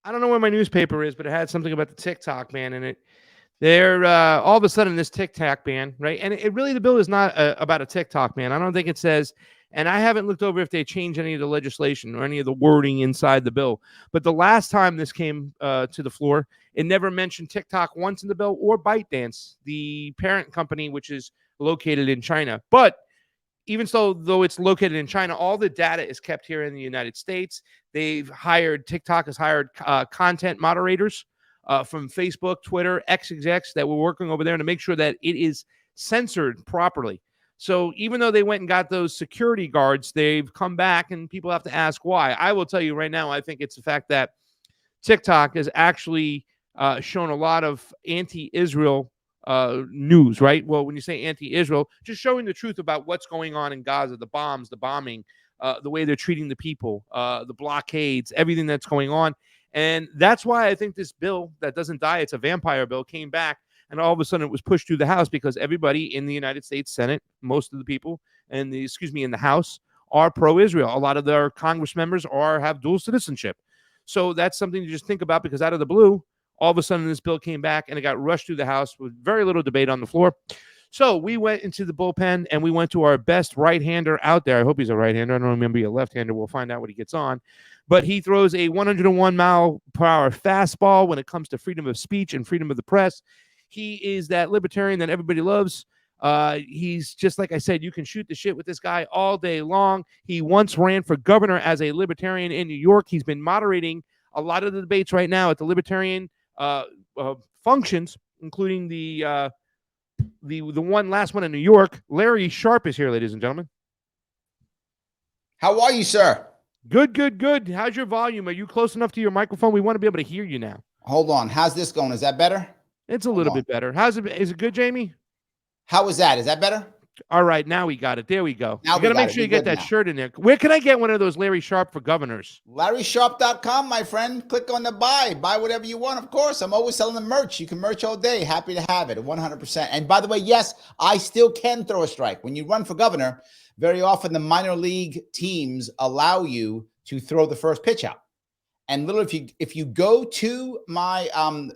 I don't know where my newspaper is, but it had something about the TikTok ban in it. They're all of a sudden this TikTok ban, right? And it really, the bill is not about a TikTok ban. I don't think it says, and I haven't looked over if they changed any of the legislation or any of the wording inside the bill. But the last time this came to the floor, it never mentioned TikTok once in the bill or ByteDance, the parent company, which is located in China. But even so, though it's located in China, all the data is kept here in the United States. TikTok has hired content moderators from Facebook, Twitter, X execs that were working over there to make sure that it is censored properly. So even though they went and got those security guards, they've come back and people have to ask why. I will tell you right now, I think it's the fact that TikTok has actually shown a lot of anti-Israel news, right? Well, when you say anti-Israel, just showing the truth about what's going on in Gaza, the bombs, the bombing, the way they're treating the people, the blockades, everything that's going on. And that's why I think this bill that doesn't die, it's a vampire bill, came back. And all of a sudden it was pushed through the House because everybody in the United States Senate, most of the people, and in the House are pro-Israel. A lot of their Congress members have dual citizenship. So that's something to just think about because out of the blue, all of a sudden this bill came back and it got rushed through the House with very little debate on the floor. So we went into the bullpen and we went to our best right-hander out there. I hope he's a right-hander. I don't remember a left-hander. We'll find out what he gets on. But he throws a 101 mile per hour fastball when it comes to freedom of speech and freedom of the press. He is that libertarian that everybody loves. He's just like I said, you can shoot the shit with this guy all day long. He once ran for governor as a libertarian in New York. He's been moderating a lot of the debates right now at the libertarian functions, including the last one in New York. Larry Sharpe is here, ladies and gentlemen. How are you, sir? Good, good, good. How's your volume? Are you close enough to your microphone? We want to be able to hear you now. Hold on. How's this going? Is that better? It's a little bit better. Is it good, Jamie? How is that? Is that better? All right, now we got it. There we go. Now you got to make sure you get that shirt in there. Where can I get one of those Larry Sharpe for governors? LarrySharpe.com, my friend. Click on the buy. Buy whatever you want, of course. I'm always selling the merch. You can merch all day. Happy to have it, 100%. And by the way, yes, I still can throw a strike. When you run for governor, very often the minor league teams allow you to throw the first pitch out. And literally, if you go to my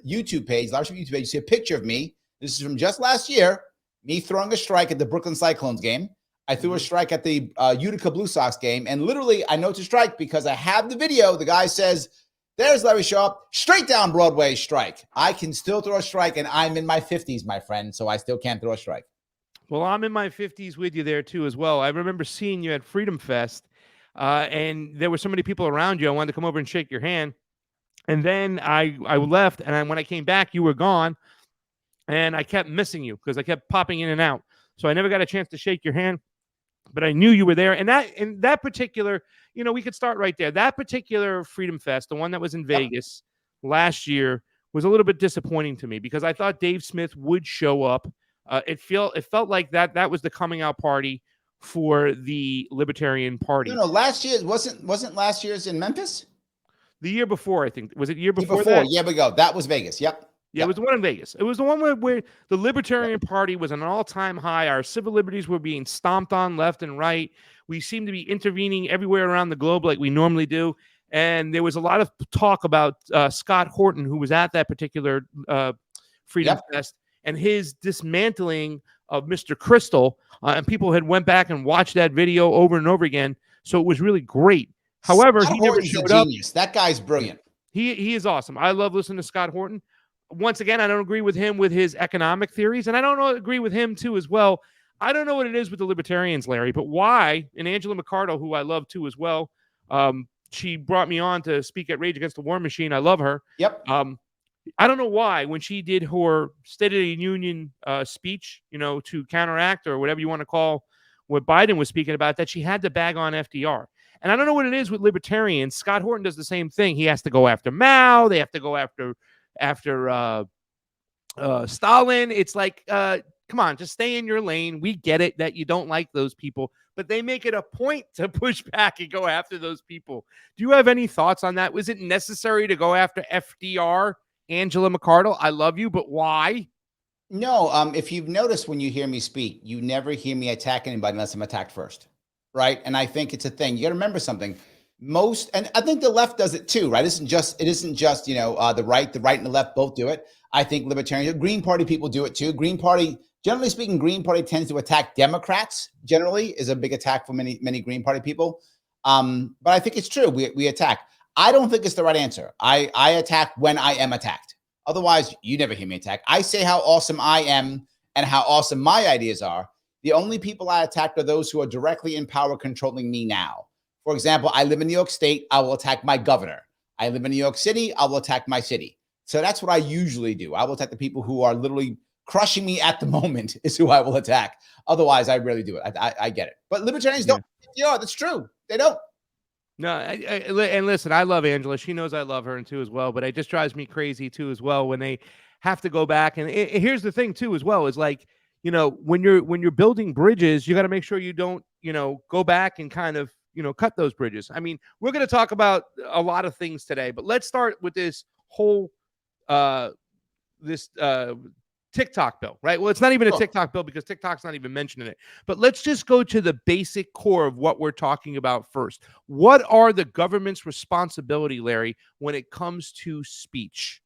YouTube page, Larry Sharpe YouTube page, you see a picture of me. This is from just last year. Me throwing a strike at the Brooklyn Cyclones game. I threw a strike at the Utica Blue Sox game. And literally, I know it's a strike because I have the video. The guy says, there's Larry Sharpe, straight down Broadway strike. I can still throw a strike, and I'm in my 50s, my friend, so I still can't throw a strike. Well, I'm in my 50s with you there, too, as well. I remember seeing you at Freedom Fest, and there were so many people around you. I wanted to come over and shake your hand. And then I left, and when I came back, you were gone. And I kept missing you because I kept popping in and out. So I never got a chance to shake your hand, but I knew you were there. And that particular, we could start right there. That particular Freedom Fest, the one that was in Vegas last year, was a little bit disappointing to me because I thought Dave Smith would show up. It felt like that was the coming out party for the Libertarian Party. No, last year wasn't last year's in Memphis? The year before, I think. Was it year before that? Yeah, we go. That was Vegas. Yep. Yeah, it was the one in Vegas. It was the one where the Libertarian Party was an all-time high. Our civil liberties were being stomped on left and right. We seemed to be intervening everywhere around the globe like we normally do. And there was a lot of talk about Scott Horton, who was at that particular Freedom Fest, and his dismantling of Mr. Crystal. And people had went back and watched that video over and over again. So it was really great. However, Scott he never Horton's showed a up. genius. That guy's brilliant. He is awesome. I love listening to Scott Horton. Once again, I don't agree with him with his economic theories, and I don't agree with him, too, as well. I don't know what it is with the Libertarians, Larry, but why, and Angela McCardle, who I love, too, as well, she brought me on to speak at Rage Against the War Machine. I love her. Yep. I don't know why, when she did her State of the Union speech, to counteract or whatever you want to call what Biden was speaking about, that she had to bag on FDR. And I don't know what it is with Libertarians. Scott Horton does the same thing. He has to go after Mao. They have to go after Stalin. It's like, come on, just stay in your lane. We get it that you don't like those people, but they make it a point to push back and go after those people. Do you have any thoughts on that? Was it necessary to go after FDR, Angela McCardle? I love you, but why? No, if you've noticed when you hear me speak, you never hear me attack anybody unless I'm attacked first, right? And I think it's a thing. You got to remember something. most, and I think the left does it too, right? It isn't just the right and the left both do it. I think libertarian, Green Party people do it too. Green Party, generally speaking, Green Party tends to attack Democrats. Generally, is a big attack for many Green Party people. But I think it's true. We attack. I don't think it's the right answer. I attack when I am attacked. Otherwise, you never hear me attack. I say how awesome I am and how awesome my ideas are. The only people I attack are those who are directly in power controlling me now. For example, I live in New York State. I will attack my governor. I live in New York City. I will attack my city. So that's what I usually do. I will attack the people who are literally crushing me at the moment is who I will attack. Otherwise, I rarely do it. I get it. But libertarians don't. Yeah, that's true. They don't. No, and listen, I love Angela. She knows I love her too as well. But it just drives me crazy too as well when they have to go back. And here's the thing too as well is like, when you're building bridges, you got to make sure you don't go back and kind of cut those bridges. I mean, we're going to talk about a lot of things today, but let's start with this whole TikTok bill, right? Well, it's not even a TikTok bill because TikTok's not even mentioning it. But let's just go to the basic core of what we're talking about first. What are the government's responsibility, Larry, when it comes to speech?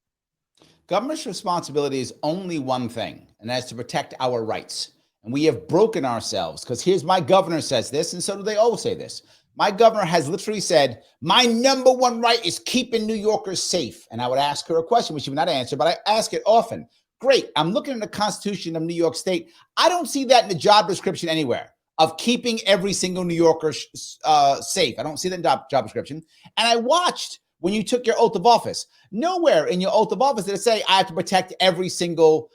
Government's responsibility is only one thing, and that's to protect our rights. And we have broken ourselves because here's my governor says this, and so do they all say this. My governor has literally said, my number one right is keeping New Yorkers safe. And I would ask her a question, which she would not answer, but I ask it often. Great. I'm looking at the Constitution of New York State. I don't see that in the job description anywhere of keeping every single New Yorker safe. I don't see that in job description. And I watched when you took your oath of office. Nowhere in your oath of office did it say I have to protect every single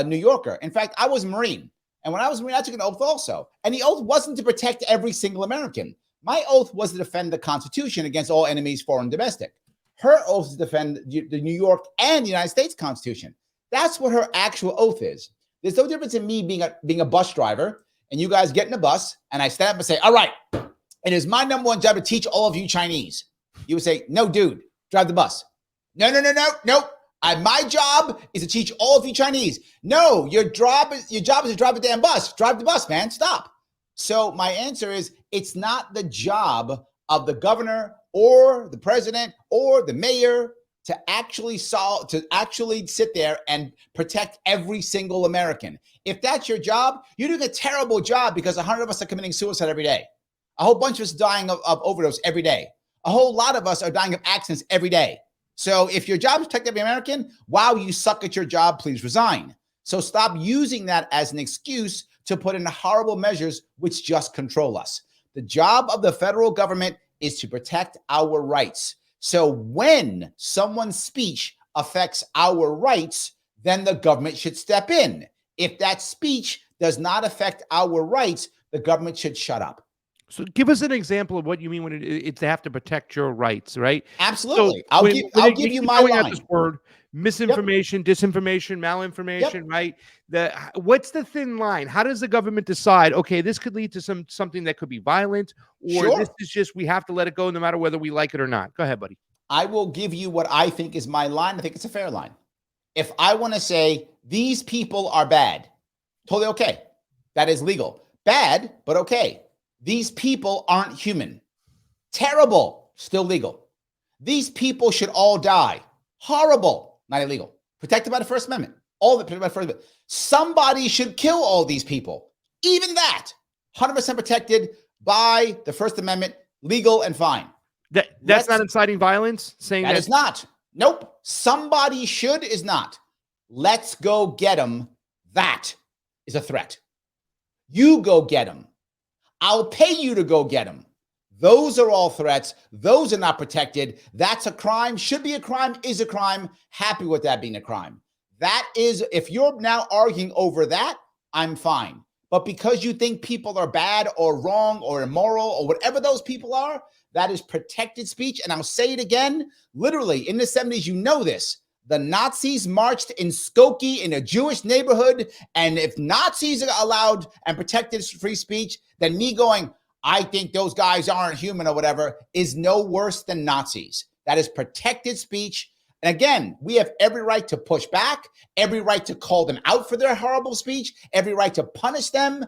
New Yorker. In fact, I was a Marine. And when I was a Marine, I took an oath also. And the oath wasn't to protect every single American. My oath was to defend the Constitution against all enemies, foreign and domestic. Her oath is to defend the New York and the United States Constitution. That's what her actual oath is. There's no difference in me being a bus driver and you guys get in a bus and I stand up and say, all right, it is my number one job to teach all of you Chinese. You would say, no, dude, drive the bus. No. My job is to teach all of you Chinese. No, your job is to drive the damn bus. Drive the bus, man. Stop. So my answer is it's not the job of the governor or the president or the mayor to actually sit there and protect every single American. If that's your job, you're doing a terrible job because 100 of us are committing suicide every day. A whole bunch of us dying of overdose every day. A whole lot of us are dying of accidents every day. So if your job is to protect every American, wow, you suck at your job, please resign. So stop using that as an excuse to put in horrible measures which just control us. The job of the federal government is to protect our rights. So when someone's speech affects our rights, then the government should step in. If that speech does not affect our rights, the government should shut up. So give us an example of what you mean when it's they have to protect your rights, right? Absolutely. So I'll give you my line. This word, misinformation, disinformation, malinformation, right? What's the thin line? How does the government decide, okay, this could lead to something that could be violent, or this is just we have to let it go no matter whether we like it or not? Go ahead, buddy. I will give you what I think is my line. I think it's a fair line. If I want to say these people are bad, totally okay. That is legal. Bad, but okay. These people aren't human. Terrible, still legal. These people should all die. Horrible, not illegal. Protected by the First Amendment. All of it protected by the First Amendment. Somebody should kill all these people. Even that, 100% protected by the First Amendment, legal and fine. That's not inciting violence? Saying that is not. Nope. Somebody should is not. Let's go get them. That is a threat. You go get them. I'll pay you to go get them. Those are all threats. Those are not protected. That's a crime. Should be a crime. Is a crime. Happy with that being a crime. That is, if you're now arguing over that, I'm fine. But because you think people are bad or wrong or immoral or whatever those people are, that is protected speech. And I'll say it again, literally in the 70s, you know this. The Nazis marched in Skokie in a Jewish neighborhood. And if Nazis are allowed and protected free speech, then me going, I think those guys aren't human or whatever, is no worse than Nazis. That is protected speech. And again, we have every right to push back, every right to call them out for their horrible speech, every right to punish them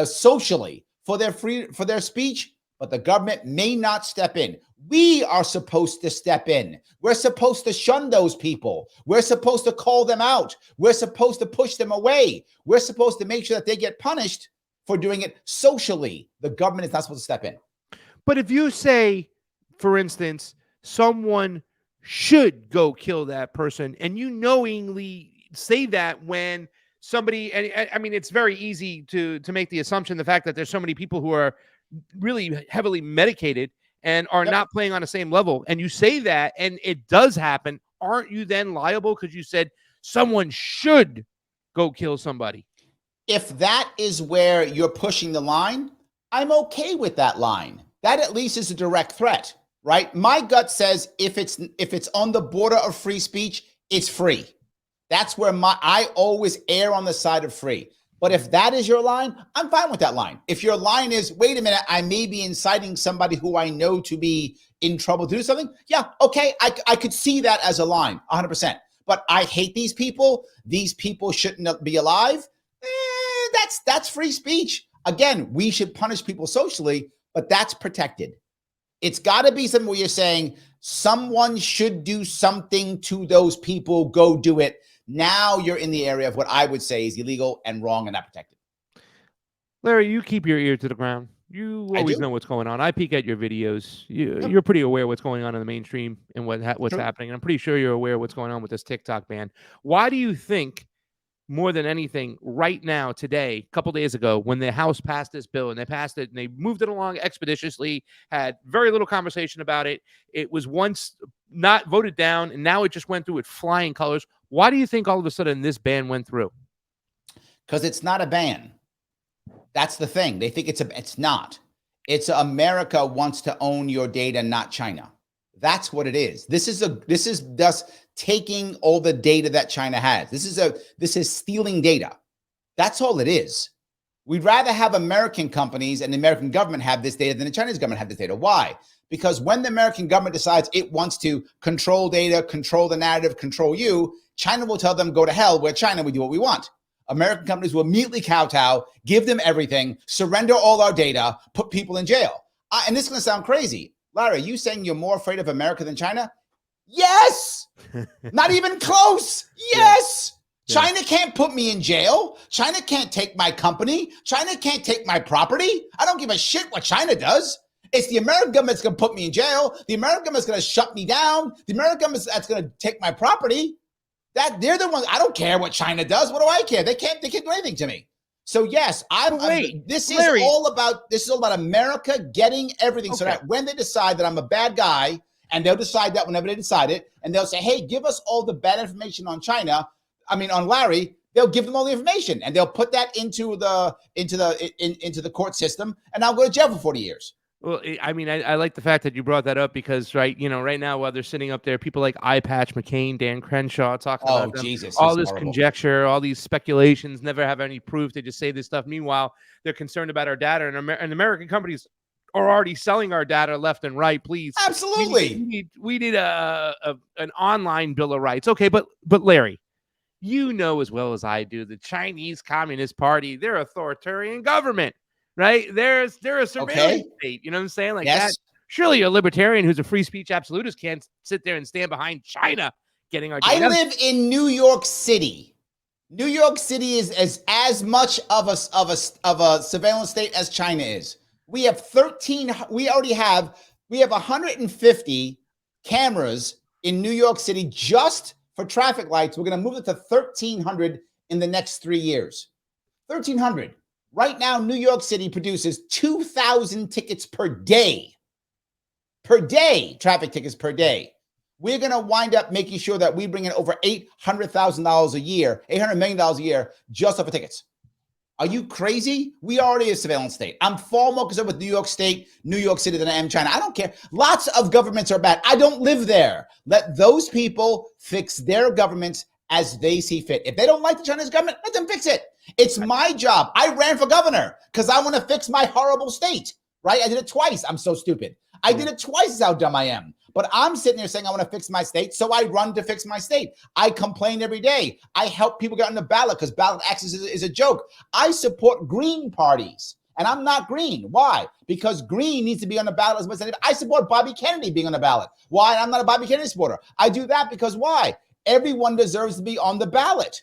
socially for their speech. but the government may not step in. We are supposed to step in. We're supposed to shun those people. We're supposed to call them out. We're supposed to push them away. We're supposed to make sure that they get punished for doing it socially. The government is not supposed to step in. But if you say, for instance, someone should go kill that person, and you knowingly say that when somebody, and I mean, it's very easy to make the assumption, the fact that there's so many people who are really heavily medicated and are not playing on the same level, and you say that, and it does happen, aren't you then liable because you said someone should go kill somebody? If that is where you're pushing the line, I'm okay with that line. That at least is a direct threat, right? My gut says if it's on the border of free speech, it's free. That's where I always err on the side of free. But if that is your line, I'm fine with that line. If your line is, wait a minute, I may be inciting somebody who I know to be in trouble to do something. Yeah, okay, I could see that as a line, 100%. But I hate these people. These people shouldn't be alive. That's free speech. Again, we should punish people socially, but that's protected. It's got to be something where you're saying someone should do something to those people, go do it. Now you're in the area of what I would say is illegal and wrong and not protected. Larry, you keep your ear to the ground. You always know what's going on. I peek at your videos. You're pretty aware of what's going on in the mainstream and what's happening. And I'm pretty sure you're aware of what's going on with this TikTok ban. Why do you think, more than anything, right now, today, a couple days ago, when the House passed this bill and they passed it and they moved it along expeditiously, had very little conversation about it, it was once not voted down, and now it just went through with flying colors. Why do you think all of a sudden this ban went through? Because it's not a ban. That's the thing. They think it's not. It's America wants to own your data, not China. That's what it is. This is just taking all the data that China has. This is stealing data. That's all it is. We'd rather have American companies and the American government have this data than the Chinese government have this data. Why? Because when the American government decides it wants to control data, control the narrative, control you, China will tell them, go to hell. We're China, we do what we want. American companies will immediately kowtow, give them everything, surrender all our data, put people in jail. And this is going to sound crazy. Larry, are you saying you're more afraid of America than China? Yes. Not even close. Yes. Yeah. China can't put me in jail. China can't take my company. China can't take my property. I don't give a shit what China does. It's the American government that's going to put me in jail. The American government is going to shut me down. The American government that's going to take my property. They're the ones. I don't care what China does. What do I care? They can't do anything to me. So yes, this is all about America getting everything. Okay. So that when they decide that I'm a bad guy, and they'll decide that whenever they decide it, and they'll say, hey, give us all the bad information on on Larry, they'll give them all the information, and they'll put that into the court system, and I'll go to jail for 40 years. Well, I mean, I like the fact that you brought that up because, right now while they're sitting up there, people like Eye Patch McCain, Dan Crenshaw talking about them, all this conjecture, all these speculations, never have any proof. They just say this stuff. Meanwhile, they're concerned about our data, and American companies are already selling our data left and right. Please, absolutely, we need an online bill of rights. Okay, but Larry, you know as well as I do, the Chinese Communist Party, they're authoritarian government. Right? They're a surveillance state. You know what I'm saying? Like that. Surely a libertarian who's a free speech absolutist can't sit there and stand behind China getting our data. I live in New York City. New York City is as much of a surveillance state as China is. We have 150 cameras in New York City just for traffic lights. We're going to move it to 1,300 in the next 3 years. 1,300. Right now, New York City produces 2,000 tickets per day. Traffic tickets per day. We're going to wind up making sure that we bring in over $800,000 a year, $800 million a year just off of tickets. Are you crazy? We already a surveillance state. I'm far more concerned with New York State, New York City than I am China. I don't care. Lots of governments are bad. I don't live there. Let those people fix their governments as they see fit. If they don't like the Chinese government, let them fix it. It's my job. I ran for governor because I want to fix my horrible state, right? I did it twice. I'm so stupid. I did it twice is how dumb I am. But I'm sitting here saying I want to fix my state, so I run to fix my state. I complain every day. I help people get on the ballot because ballot access is a joke. I support green parties And I'm not green. Why? Because green needs to be on the ballot as much as anybody. I support Bobby Kennedy being on the ballot. Why? I'm not a Bobby Kennedy supporter. I do that because why? Everyone deserves to be on the ballot.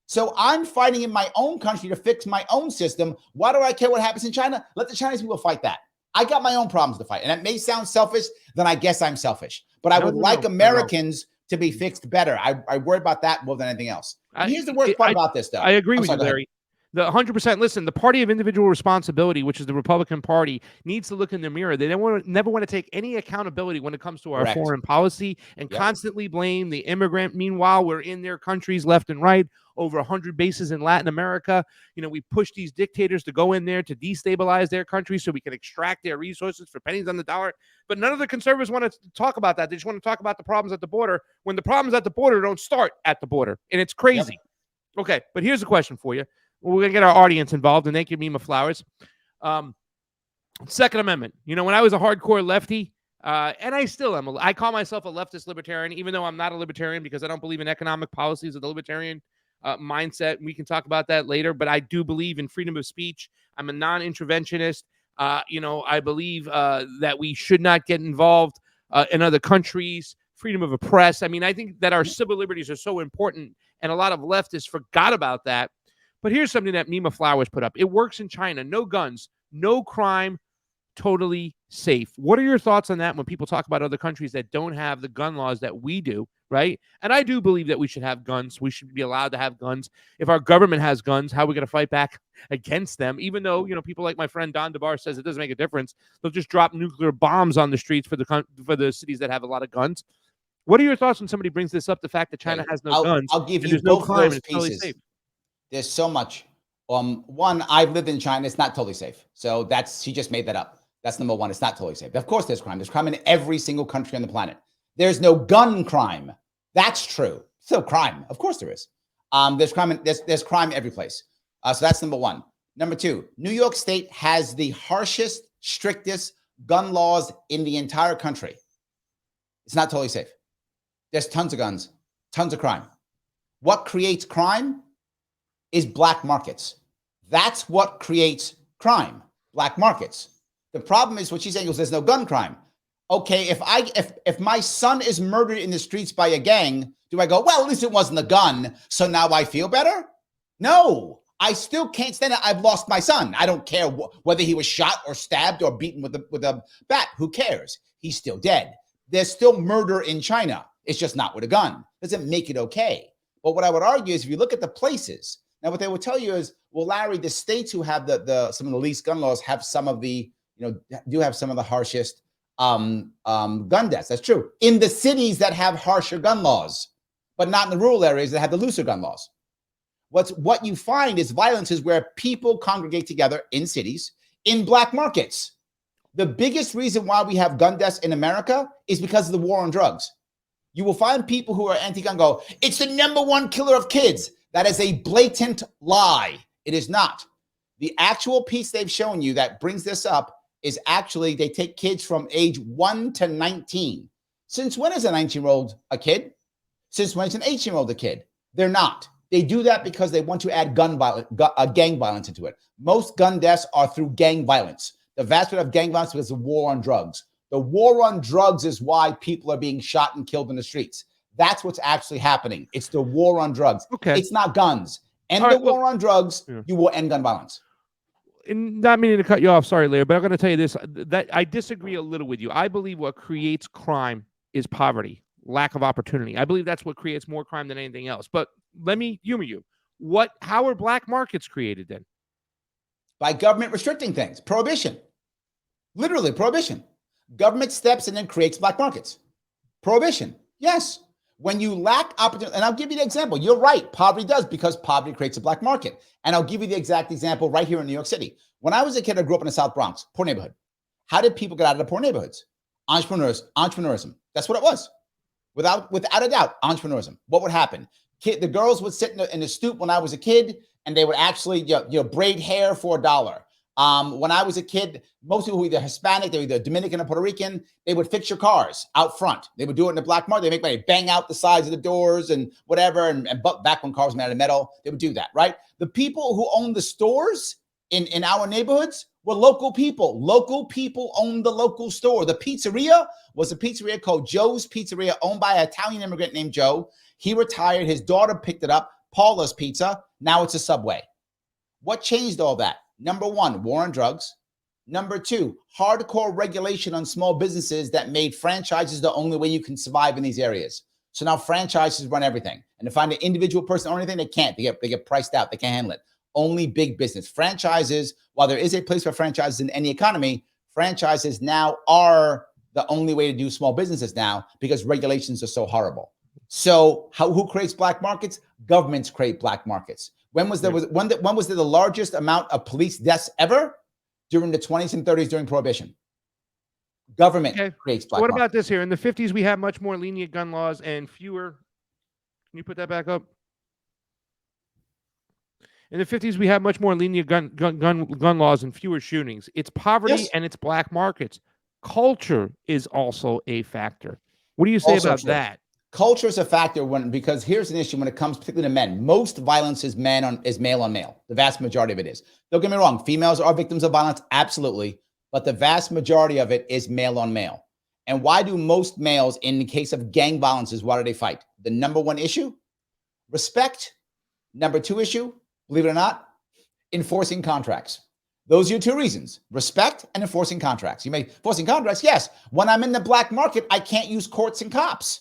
So I'm fighting in my own country to fix my own system. Why do I care what happens in China? Let the Chinese people fight that. I got my own problems to fight. And it may sound selfish, then I guess I'm selfish. But I would like Americans to be fixed better. I worry about that more than anything else. And here's the worst part about this, though. I agree with you, Larry. The 100%. Listen, the party of individual responsibility, which is the Republican Party, needs to look in the mirror. They never want to take any accountability when it comes to our foreign policy and constantly blame the immigrant. Meanwhile, we're in their countries left and right, over 100 bases in Latin America. You know, we push these dictators to go in there to destabilize their country so we can extract their resources for pennies on the dollar. But none of the conservatives want to talk about that. They just want to talk about the problems at the border when the problems at the border don't start at the border. And it's crazy. Okay, but here's a question for you. We're going to get our audience involved, and they give me my flowers. Second Amendment. You know, when I was a hardcore lefty, and I still am, I call myself a leftist libertarian, even though I'm not a libertarian because I don't believe in economic policies of the libertarian mindset. We can talk about that later, but I do believe in freedom of speech. I'm a non-interventionist. You know, I believe that we should not get involved in other countries, freedom of the press. I mean, I think that our civil liberties are so important, and a lot of leftists forgot about that. But here's something that Mima Flowers put up. It works in China. No guns, no crime, totally safe. What are your thoughts on that when people talk about other countries that don't have the gun laws that we do, right? And I do believe that we should have guns. We should be allowed to have guns. If our government has guns, how are we going to fight back against them? Even though, you know, people like my friend Don DeBar says it doesn't make a difference. They'll just drop nuclear bombs on the streets for the cities that have a lot of guns. What are your thoughts when somebody brings this up, the fact that China has no guns? I'll give you both of those pieces. Totally There's so much. One, I've lived in China. It's not totally safe. So she just made that up. That's number one. It's not totally safe. Of course, there's crime. There's crime in every single country on the planet. There's no gun crime. That's true. Still crime. Of course there is. There's crime. There's crime every place. So that's number one. Number two, New York State has the harshest, strictest gun laws in the entire country. It's not totally safe. There's tons of guns, tons of crime. What creates crime is black markets. That's what creates crime, black markets. The problem is what she's saying is there's no gun crime. Okay, if my son is murdered in the streets by a gang, do I go, well, at least it wasn't a gun, so now I feel better? No, I still can't stand it. I've lost my son. I don't care whether he was shot or stabbed or beaten with a bat. Who cares? He's still dead. There's still murder in China. It's just not with a gun. Doesn't make it okay. But what I would argue is if you look at the places, now what they would tell you is, well, Larry, the states who have some of the least gun laws have some of the, do have some of the harshest gun deaths. That's true. In the cities that have harsher gun laws, but not in the rural areas that have the looser gun laws. What you find is violence is where people congregate together in cities, in black markets. The biggest reason why we have gun deaths in America is because of the war on drugs. You will find people who are anti-gun go, it's the number one killer of kids. That is a blatant lie. It is not. The actual piece they've shown you that brings this up is actually they take kids from age 1 to 19. Since when is a 19-year-old a kid? Since when is an 18-year-old a kid? They're not. They do that because they want to add gang violence into it. Most gun deaths are through gang violence. The vast majority of gang violence is the war on drugs. The war on drugs is why people are being shot and killed in the streets. That's what's actually happening. It's the war on drugs. Okay. It's not guns. End the war on drugs, you will end gun violence. And not meaning to cut you off, sorry, Larry, but I'm going to tell you this, that I disagree a little with you. I believe what creates crime is poverty, lack of opportunity. I believe that's what creates more crime than anything else. But let me humor you. How are black markets created then? By government restricting things. Prohibition. Literally prohibition. Government steps and then creates black markets. Prohibition. Yes. When you lack opportunity, and I'll give you the example. You're right. Poverty does, because poverty creates a black market. And I'll give you the exact example right here in New York City. When I was a kid, I grew up in the South Bronx, poor neighborhood. How did people get out of the poor neighborhoods? Entrepreneurism. That's what it was. Without a doubt, entrepreneurism. What would happen? The girls would sit in the stoop when I was a kid, and they would actually braid hair for $1. When I was a kid, most people who were either Hispanic, they were either Dominican or Puerto Rican, they would fix your cars out front. They would do it in the black market. They make money, bang out the sides of the doors and whatever. And back when cars were made out of metal, they would do that, right? The people who owned the stores in our neighborhoods were local people. Local people owned the local store. The pizzeria was a pizzeria called Joe's Pizzeria, owned by an Italian immigrant named Joe. He retired. His daughter picked it up, Paula's Pizza. Now it's a Subway. What changed all that? Number one, war on drugs. Number two, hardcore regulation on small businesses that made franchises the only way you can survive in these areas. So now franchises run everything. And to find an individual person or anything, they can't. They get priced out. They can't handle it. Only big business. Franchises, while there is a place for franchises in any economy, franchises now are the only way to do small businesses now because regulations are so horrible. So who creates black markets? Governments create black markets. When was there the largest amount of police deaths ever? During the 20s and 30s during Prohibition. Government creates black markets. What about this here? In the 50s, we had much more lenient gun laws and fewer. Can you put that back up? In the 50s, we had much more lenient gun laws and fewer shootings. It's poverty and it's black markets. Culture is also a factor. What do you say about that? Culture is a factor because here's an issue when it comes particularly to men. Most violence is male on male. The vast majority of it is. Don't get me wrong. Females are victims of violence. Absolutely. But the vast majority of it is male on male. And why do most males, in the case of gang violences, why do they fight? The number one issue, respect. Number two issue, believe it or not, enforcing contracts. Those are your two reasons, respect and enforcing contracts. Enforcing contracts, yes. When I'm in the black market, I can't use courts and cops.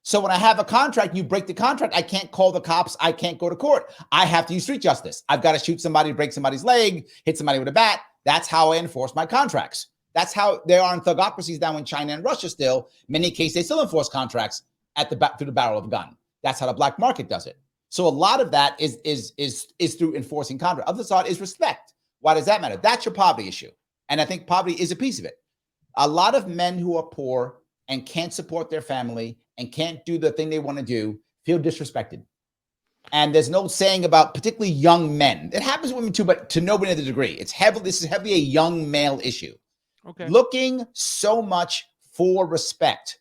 So when I have a contract, you break the contract, I can't call the cops, I can't go to court. I have to use street justice. I've got to shoot somebody, break somebody's leg, hit somebody with a bat. That's how I enforce my contracts. That's how they are in thugocracies now in China and Russia still. Many cases, they still enforce contracts through the barrel of a gun. That's how the black market does it. So a lot of that is through enforcing contract. Other side is respect. Why does that matter? That's your poverty issue. And I think poverty is a piece of it. A lot of men who are poor and can't support their family and can't do the thing they want to do feel disrespected. And there's no saying about particularly young men. It happens with women too, but to no other degree. This is heavily a young male issue. Okay. Looking so much for respect.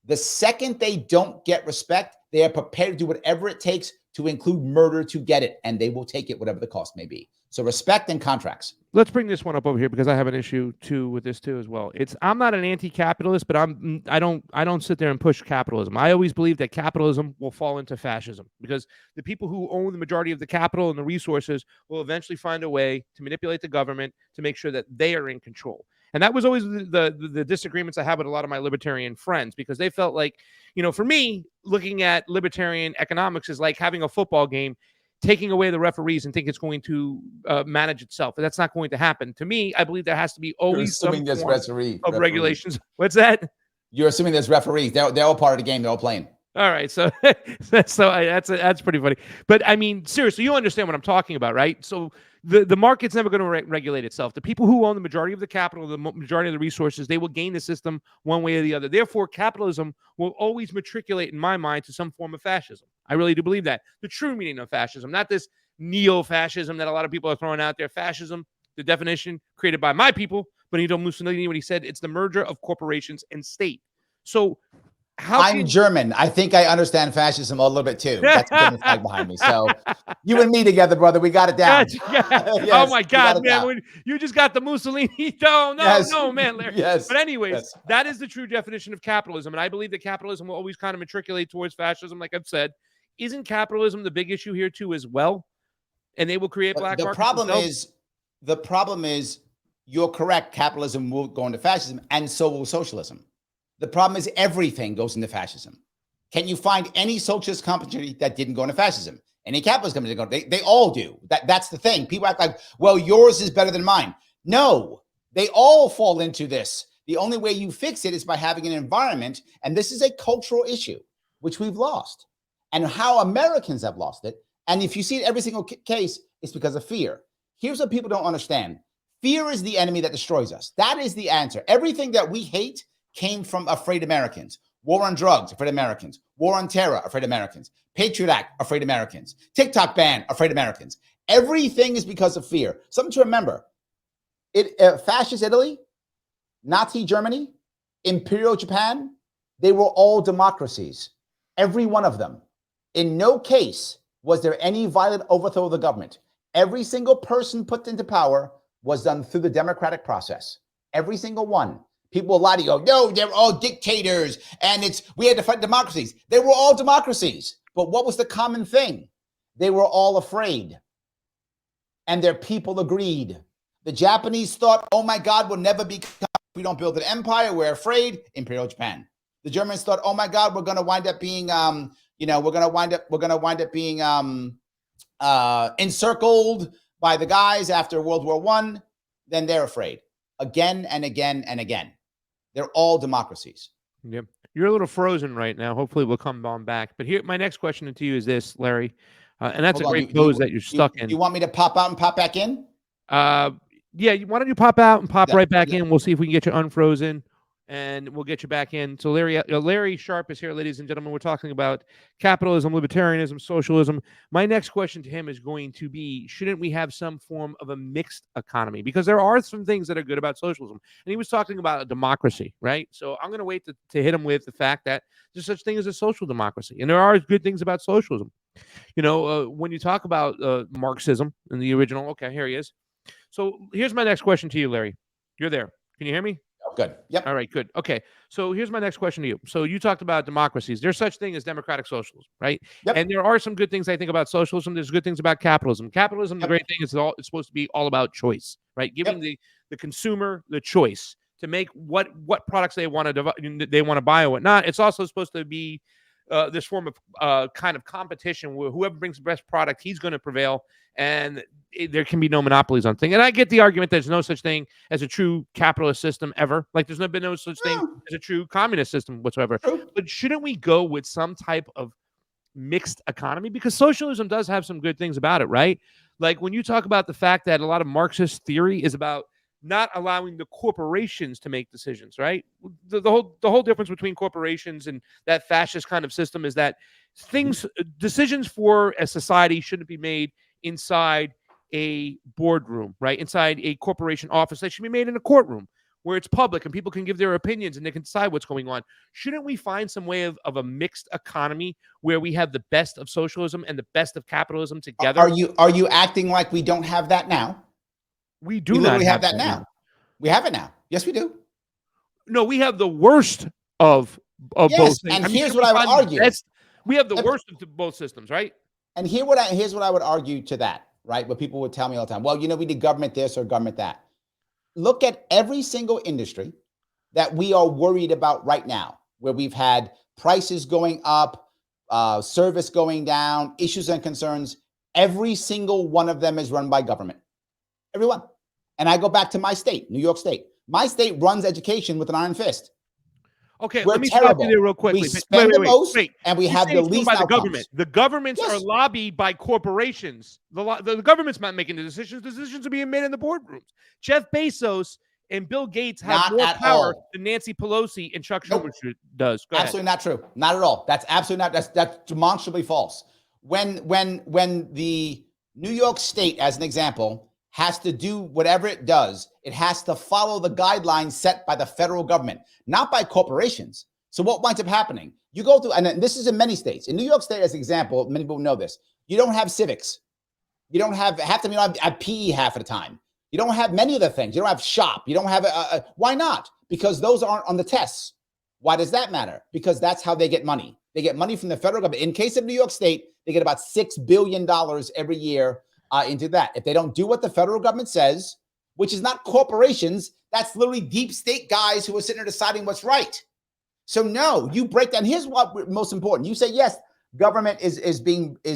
The second they don't get respect, they are prepared to do whatever it takes to include murder to get it, and they will take it whatever the cost may be. So respect and contracts. Let's bring this one up over here because I have an issue too with this too as well. I'm not an anti-capitalist, but I don't sit there and push capitalism. I always believe that capitalism will fall into fascism because the people who own the majority of the capital and the resources will eventually find a way to manipulate the government to make sure that they are in control. And that was always the disagreements I had with a lot of my libertarian friends because they felt like, for me, looking at libertarian economics is like having a football game, taking away the referees and think it's going to manage itself. But that's not going to happen. To me, I believe there has to be always some form of regulations. What's that? You're assuming there's referees. They're all part of the game. They're all playing. All right. So that's pretty funny. But I mean, seriously, you understand what I'm talking about, right? So the market's never going to regulate itself. The people who own the majority of the capital, the majority of the resources, they will gain the system one way or the other. Therefore, capitalism will always matriculate, in my mind, to some form of fascism. I really do believe that. The true meaning of fascism, not this neo-fascism that a lot of people are throwing out there. Fascism, the definition created by my people, Benito Mussolini, when he said it's the merger of corporations and state. So I'm German. I think I understand fascism a little bit too. That's the flag behind me. So you and me together, brother, we got it down. Yes, oh my God, man. You just got the Mussolini. No, man. Larry. Yes. But anyways, that is the true definition of capitalism. And I believe that capitalism will always kind of matriculate towards fascism, like I've said. Isn't capitalism the big issue here too as well? And they will create black markets. The problem is you're correct. Capitalism will go into fascism and so will socialism. The problem is everything goes into fascism. Can you find any socialist company that didn't go into fascism? Any capitalist company that go? They all do. That's the thing. People act like, well, yours is better than mine. No, they all fall into this. The only way you fix it is by having an environment, and this is a cultural issue, which we've lost, and how Americans have lost it. And if you see it every single case, it's because of fear. Here's what people don't understand. Fear is the enemy that destroys us. That is the answer. Everything that we hate came from afraid Americans. War on drugs, afraid Americans. War on terror, afraid Americans. Patriot Act, afraid Americans. TikTok ban, afraid Americans. Everything is because of fear. Something to remember. Fascist Italy, Nazi Germany, Imperial Japan, they were all democracies. Every one of them. In no case was there any violent overthrow of the government. Every single person put into power was done through the democratic process. Every single one. People will lie to you, go, no, they're all dictators, and we had to fight democracies. They were all democracies. But what was the common thing? They were all afraid. And their people agreed. The Japanese thought, oh my God, we'll never become, if we don't build an empire, we're afraid. Imperial Japan. The Germans thought, oh my God, we're going to wind up being, being encircled by the guys after World War I. Then they're afraid. Again and again and again. They're all democracies. Yep. You're a little frozen right now. Hopefully we'll come on back. But here, my next question to you is this, Larry. And that's Hold a great pose that you're stuck in. You want me to pop out and pop back in? Yeah, why don't you pop out and pop right back in? We'll see if we can get you unfrozen, and we'll get you back in. So Larry Sharpe is here, ladies and gentlemen. We're talking about capitalism, libertarianism, socialism. My next question to him is going to be, shouldn't we have some form of a mixed economy? Because there are some things that are good about socialism. And he was talking about a democracy, right? So I'm going to wait to hit him with the fact that there's such thing as a social democracy. And there are good things about socialism. When you talk about Marxism in the original, okay, here he is. So here's my next question to you, Larry. You're there. Can you hear me? Oh, good. Yep. All right, good. Okay. So here's my next question to you. So you talked about democracies. There's such thing as democratic socialism, right? Yep. And there are some good things I think about socialism. There's good things about capitalism. Capitalism, the great thing is it's supposed to be all about choice, right? Giving the consumer the choice to make what products they want to buy or whatnot. It's also supposed to be this form of kind of competition where whoever brings the best product, he's going to prevail, and there can be no monopolies on things. And I get the argument there's no such thing as a true capitalist system ever. Like there's been no such thing as a true communist system whatsoever. But shouldn't we go with some type of mixed economy? Because socialism does have some good things about it, right? Like when you talk about the fact that a lot of Marxist theory is about not allowing the corporations to make decisions, right? The whole difference between corporations and that fascist kind of system is that decisions for a society shouldn't be made inside a boardroom, right? Inside a corporation office. They should be made in a courtroom where it's public and people can give their opinions and they can decide what's going on. Shouldn't we find some way of a mixed economy where we have the best of socialism and the best of capitalism together? Are you acting like we don't have that now? We do not have that now. We have it now. Yes, we do. No, we have the worst of both things. And here's what I would argue. We have the worst of both systems, right? And here's what I would argue to that, right? What people would tell me all the time. Well, we did government this or government that. Look at every single industry that we are worried about right now, where we've had prices going up, service going down, issues and concerns. Every single one of them is run by government. Everyone. And I go back to my state, New York State. My state runs education with an iron fist. Okay, We're let me terrible. stop you there real quickly. We spend the most, and we have the least by the outcomes. government. The governments are lobbied by corporations. The government's not making the decisions. The decisions are being made in the boardrooms. Jeff Bezos and Bill Gates have more power than Nancy Pelosi and Chuck Schumer does. Go absolutely not true. Not at all. That's absolutely not. That's demonstrably false. When the New York State, as an example, has to do whatever it does, it has to follow the guidelines set by the federal government, not by corporations. So what winds up happening? You go through, and this is in many states. In New York State, as an example, many people know this. You don't have civics. You don't have half the time. You don't have PE half of the time. You don't have many of the things. You don't have shop. You don't have why not? Because those aren't on the tests. Why does that matter? Because that's how they get money. They get money from the federal government. In case of New York State, they get about $6 billion every year into that. If they don't do what the federal government says, which is not corporations, that's literally deep state guys who are sitting there deciding what's right. So no, you break down. Here's what most important. You say yes, government is being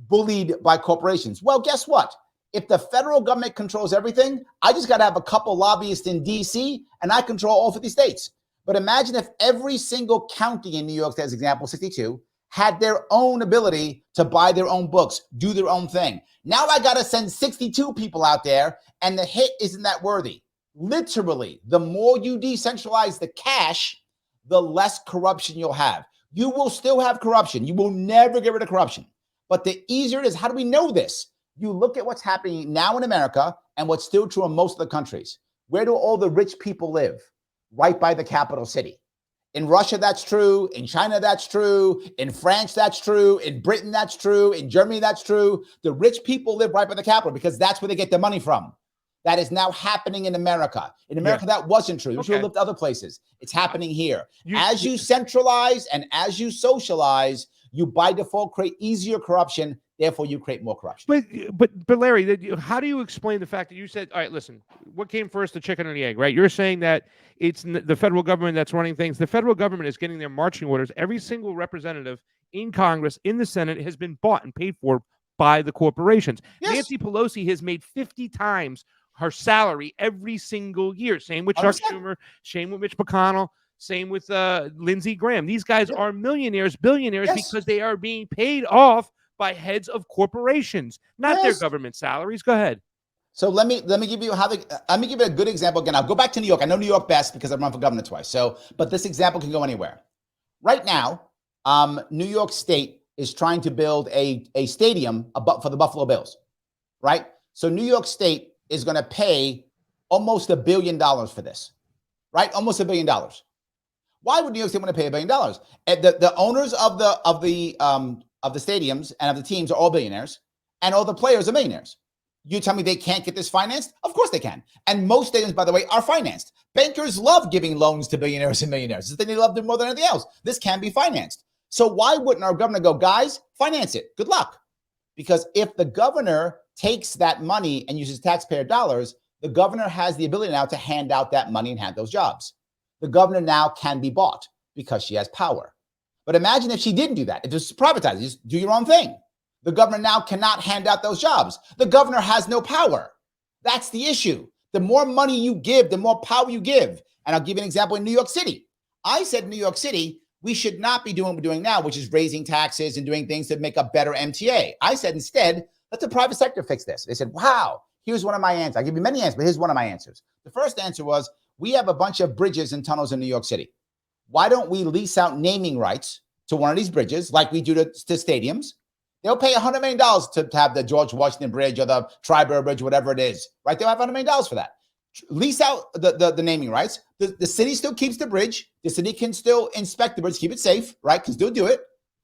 bullied by corporations. Well, guess what? If the federal government controls everything, I just got to have a couple lobbyists in DC and I control all 50 states. But imagine if every single county in New York, as example, 62, had their own ability to buy their own books, do their own thing. Now I got to send 62 people out there and the hit isn't that worthy. Literally, the more you decentralize the cash, the less corruption you'll have. You will still have corruption. You will never get rid of corruption. But the easier it is, how do we know this? You look at what's happening now in America and what's still true in most of the countries. Where do all the rich people live? Right by the capital city. In Russia, that's true. In China, that's true. In France, that's true. In Britain, that's true. In Germany, that's true. The rich people live right by the capital because that's where they get their money from. That is now happening in America. In America, that wasn't true. You should have lived other places. It's happening here. As you centralize and as you socialize, you by default create easier corruption. Therefore, you create more corruption. But Larry, how do you explain the fact that you said, all right, listen, what came first, the chicken or the egg, right? You're saying that it's the federal government that's running things. The federal government is getting their marching orders. Every single representative in Congress, in the Senate, has been bought and paid for by the corporations. Yes. Nancy Pelosi has made 50 times her salary every single year. Same with Chuck Schumer, same with Mitch McConnell, same with Lindsey Graham. These guys are millionaires, billionaires because they are being paid off by heads of corporations, not their government salaries. Go ahead. So let me give you let me give you a good example again. I'll go back to New York. I know New York best because I've run for governor twice. So, but this example can go anywhere. Right now, New York State is trying to build a stadium for the Buffalo Bills, right? So New York State is going to pay almost $1 billion for this, right? Almost $1 billion. Why would New York State want to pay $1 billion? The owners of the stadiums and of the teams are all billionaires, and all the players are millionaires. You tell me they can't get this financed? Of course they can. And most stadiums, by the way, are financed. Bankers love giving loans to billionaires and millionaires. It's the thing they love doing more than anything else. This can be financed. So why wouldn't our governor go, guys, finance it? Good luck. Because if the governor takes that money and uses taxpayer dollars, the governor has the ability now to hand out that money and hand those jobs. The governor now can be bought because she has power. But imagine if she didn't do that. If it's privatized, just do your own thing. The governor now cannot hand out those jobs. The governor has no power. That's the issue. The more money you give, the more power you give. And I'll give you an example in New York City. I said in New York City, we should not be doing what we're doing now, which is raising taxes and doing things to make a better MTA. I said instead, let the private sector fix this. They said, wow, here's one of my answers. I'll give you many answers, but here's one of my answers. The first answer was, we have a bunch of bridges and tunnels in New York City. Why don't we lease out naming rights to one of these bridges like we do to stadiums? They'll pay $100 million to have the George Washington Bridge or the Triborough Bridge, whatever it is, right? They'll have $100 million for that. Lease out the naming rights. The city still keeps the bridge. The city can still inspect the bridge, keep it safe, right? Because they'll do it.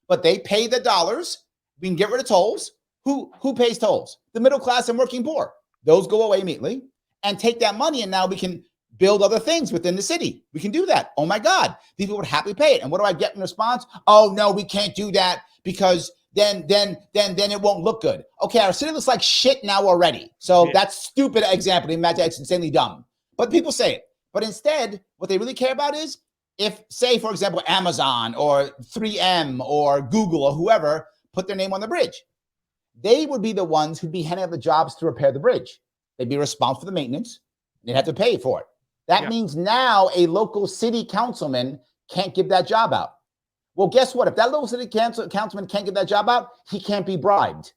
But they pay the dollars. We can get rid of tolls. Who pays tolls? The middle class and working poor. Those go away immediately. And take that money, and now we can build other things within the city. We can do that. Oh my God. People would happily pay it. And what do I get in response? Oh no, we can't do that because then it won't look good. Okay, our city looks like shit now already. So that's stupid example. Imagine it's insanely dumb. But people say it. But instead, what they really care about is if, say, for example, Amazon or 3M or Google or whoever put their name on the bridge, they would be the ones who'd be handing out the jobs to repair the bridge. They'd be responsible for the maintenance. They'd have to pay for it. That means now a local city councilman can't give that job out. Well, guess what? If that local city councilman can't get that job out, he can't be bribed.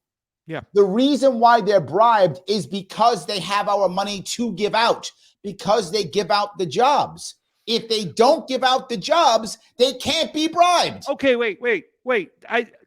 Yeah. The reason why they're bribed is because they have our money to give out, because they give out the jobs. If they don't give out the jobs, they can't be bribed. Okay, wait.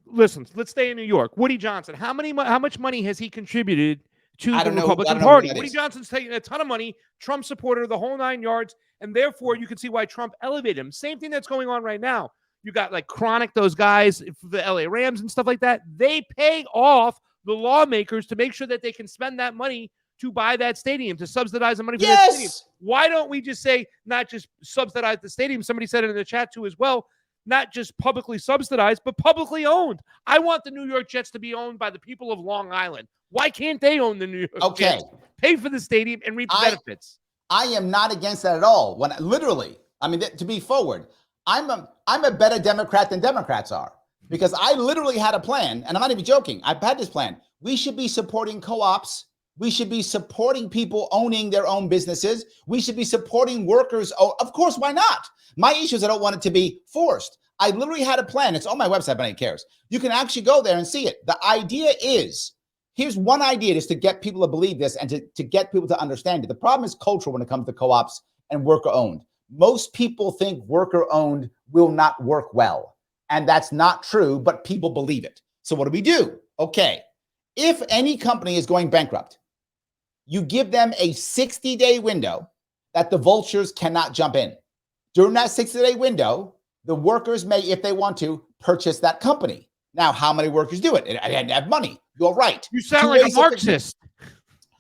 Listen, let's stay in New York. Woody Johnson, how much money has he contributed to the Republican Party? Woody Johnson's taking a ton of money, Trump supporter, the whole 9 yards, and therefore you can see why Trump elevated him. Same thing that's going on right now. You got like Chronic, those guys, the LA Rams and stuff like that. They pay off the lawmakers to make sure that they can spend that money to buy that stadium, to subsidize the money for that stadium. Why don't we just say, not just subsidize the stadium? Somebody said it in the chat too as well. Not just publicly subsidized, but publicly owned. I want the New York Jets to be owned by the people of Long Island. Why can't they own the New York Jets? Pay for the stadium and reap the benefits. I am not against that at all. When literally, I mean, to be forward, I'm a better Democrat than Democrats are, because I literally had a plan, and I'm not even joking. I've had this plan. We should be supporting co-ops. We should be supporting people owning their own businesses. We should be supporting workers. Oh, of course, why not? My issue is I don't want it to be forced. I literally had a plan. It's on my website, but nobody cares. You can actually go there and see it. The idea is, here's one idea just to get people to believe this and to get people to understand it. The problem is cultural when it comes to co-ops and worker-owned. Most people think worker-owned will not work well. And that's not true, but people believe it. So what do we do? Okay, if any company is going bankrupt, you give them a 60-day window that the vultures cannot jump in. During that 60-day window, the workers may, if they want to, purchase that company. Now, how many workers do it? I had to have money. You're right. You sound like a Marxist.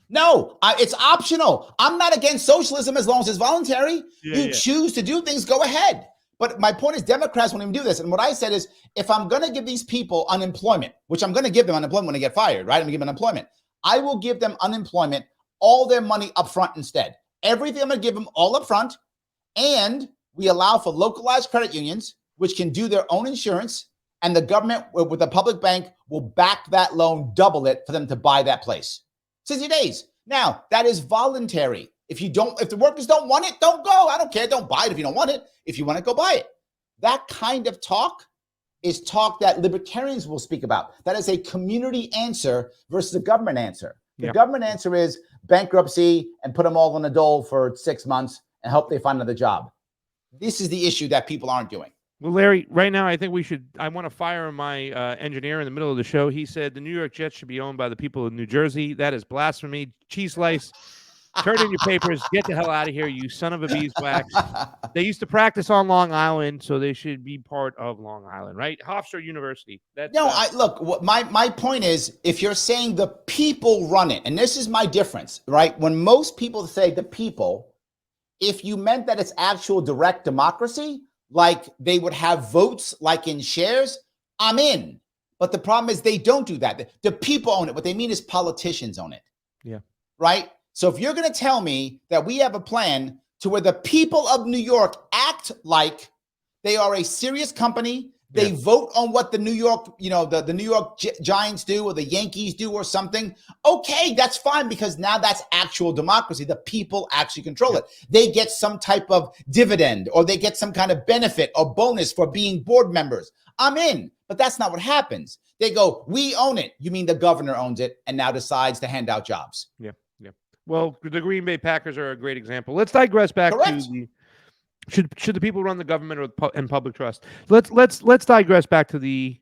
No, it's optional. I'm not against socialism as long as it's voluntary. You choose to do things, go ahead. But my point is Democrats won't even do this. And what I said is, if I'm going to give these people unemployment, which I'm going to give them unemployment when they get fired, right? I'm going to give them unemployment. I will give them unemployment, all their money up front instead. Everything I'm going to give them all up front. And we allow for localized credit unions, which can do their own insurance. And the government with the public bank will back that loan, double it for them to buy that place. 60 days. Now, that is voluntary. If the workers don't want it, don't go. I don't care. Don't buy it if you don't want it. If you want it, go buy it. That kind of talk is talk that libertarians will speak about. That is a community answer versus a government answer. The government answer is bankruptcy and put them all on the dole for 6 months and hope they find another job. This is the issue that people aren't doing. Well, Larry, right now, I think I want to fire my engineer in the middle of the show. He said the New York Jets should be owned by the people of New Jersey. That is blasphemy. Cheese slice. Turn in your papers. Get the hell out of here, you son of a beeswax. They used to practice on Long Island, so they should be part of Long Island, right? Hofstra University. Look, my point is, if you're saying the people run it, and this is my difference, right? When most people say the people, if you meant that it's actual direct democracy, like they would have votes like in shares, I'm in. But the problem is they don't do that. The people own it. What they mean is politicians own it. Yeah. Right? So if you're going to tell me that we have a plan to where the people of New York act like they are a serious company, they vote on what the New York, the New York Giants do or the Yankees do or something. Okay, that's fine, because now that's actual democracy. The people actually control it. They get some type of dividend or they get some kind of benefit or bonus for being board members. I'm in, but that's not what happens. They go, we own it. You mean the governor owns it and now decides to hand out jobs. Yeah. Well, the Green Bay Packers are a great example. Let's digress back to the should the people run the government and public trust. Let's digress back to the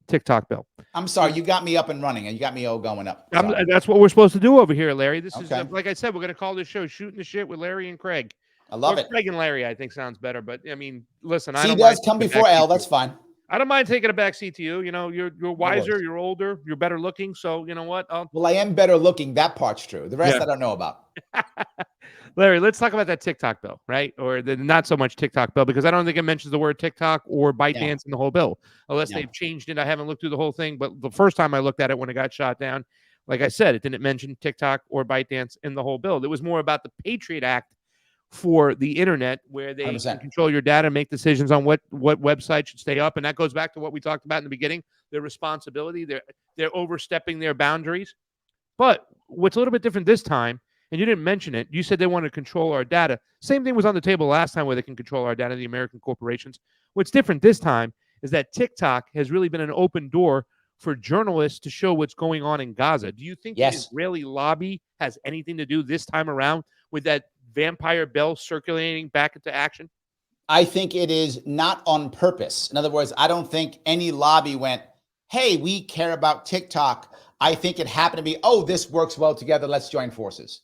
TikTok bill. I'm sorry, you got me up and running, and you got me all going up. That's what we're supposed to do over here, Larry. This is like I said, we're going to call this show "Shooting the Shit" with Larry and Craig. I love it. Craig and Larry, I think sounds better, but I mean, listen, C does come before L. That's fine. I don't mind taking a back seat to you. You're wiser, you're older, you're better looking. So you know what? Well, I am better looking. That part's true. The rest I don't know about. Larry, let's talk about that TikTok bill, right? Or the not so much TikTok bill, because I don't think it mentions the word TikTok or ByteDance in the whole bill, unless they've changed it. I haven't looked through the whole thing, but the first time I looked at it when it got shot down, like I said, it didn't mention TikTok or ByteDance in the whole bill. It was more about the Patriot Act for the internet, where they can control your data and make decisions on what website should stay up. And that goes back to what we talked about in the beginning, their responsibility. They're overstepping their boundaries. But what's a little bit different this time, and you didn't mention it, you said they want to control our data. Same thing was on the table last time, where they can control our data, the American corporations. What's different this time is that TikTok has really been an open door for journalists to show what's going on in Gaza. Do you think the Israeli lobby has anything to do this time around with that vampire bill circulating back into action? I think it is not on purpose. In other words, I don't think any lobby went, hey, we care about TikTok. I think it happened to be, oh, this works well together, let's join forces.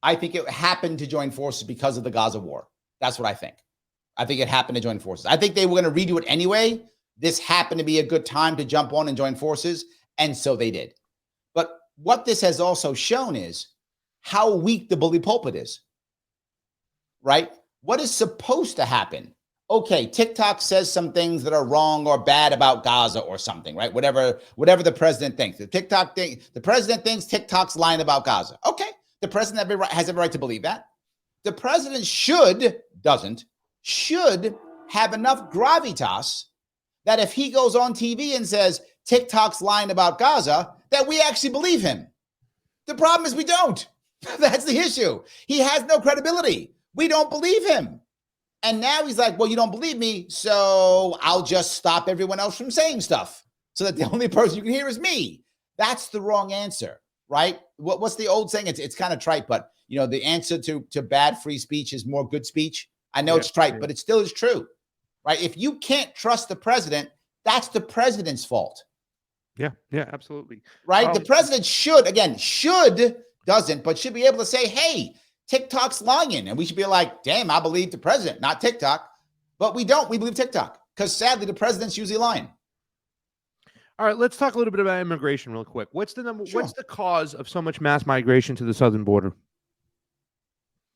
I think it happened to join forces because of the Gaza war. That's what I think. I think it happened to join forces. I think they were going to redo it anyway. This happened to be a good time to jump on and join forces, and so they did. But what this has also shown is how weak the bully pulpit is, right? What is supposed to happen? Okay, TikTok says some things that are wrong or bad about Gaza or something, right? Whatever the president thinks. The president thinks TikTok's lying about Gaza. Okay, the president has every right to believe that. The president should have enough gravitas that if he goes on TV and says TikTok's lying about Gaza, that we actually believe him. The problem is we don't. That's the issue. He has no credibility. We don't believe him. And now he's like, well, you don't believe me, so I'll just stop everyone else from saying stuff so that the only person you can hear is me. That's the wrong answer, right? What's the old saying? It's kind of trite, but the answer to bad free speech is more good speech. I know it's trite, but it still is true, right? If you can't trust the president, that's the president's fault. Yeah, absolutely. Right? The president should be able to say, hey, TikTok's lying. And we should be like, damn, I believe the president, not TikTok. But we don't. We believe TikTok because sadly the president's usually lying. All right, let's talk a little bit about immigration real quick. What's the number? Sure. What's the cause of so much mass migration to the southern border?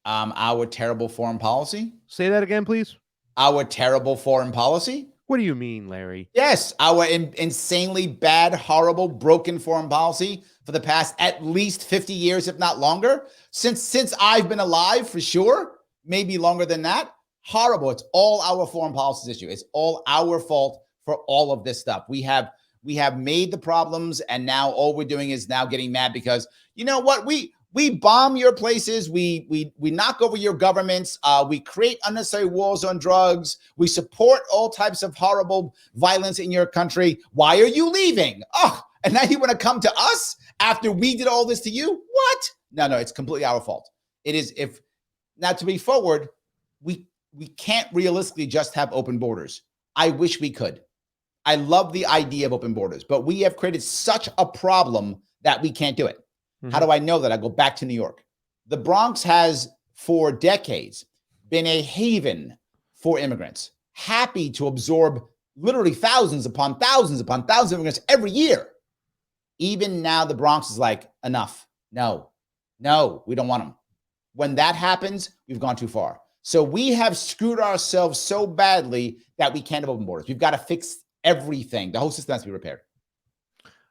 Our terrible foreign policy. Say that again, please. Our terrible foreign policy. What do you mean, Larry? Yes, our insanely bad, horrible, broken foreign policy for the past at least 50 years, if not longer. Since I've been alive, for sure, maybe longer than that. Horrible. It's all our foreign policy issue. It's all our fault for all of this stuff. We have made the problems, and now all we're doing is now getting mad because you know what? We bomb your places. We knock over your governments. We create unnecessary wars on drugs. We support all types of horrible violence in your country. Why are you leaving? Oh, and now you want to come to us after we did all this to you? What? No, it's completely our fault. It is. If now to be forward, we can't realistically just have open borders. I wish we could. I love the idea of open borders, but we have created such a problem that we can't do it. How do I know that? I go back to New York. The Bronx has, for decades, been a haven for immigrants, happy to absorb literally thousands upon thousands upon thousands of immigrants every year. Even now, the Bronx is like, enough. No, we don't want them. When that happens, we've gone too far. So we have screwed ourselves so badly that we can't have open borders. We've got to fix everything. The whole system has to be repaired.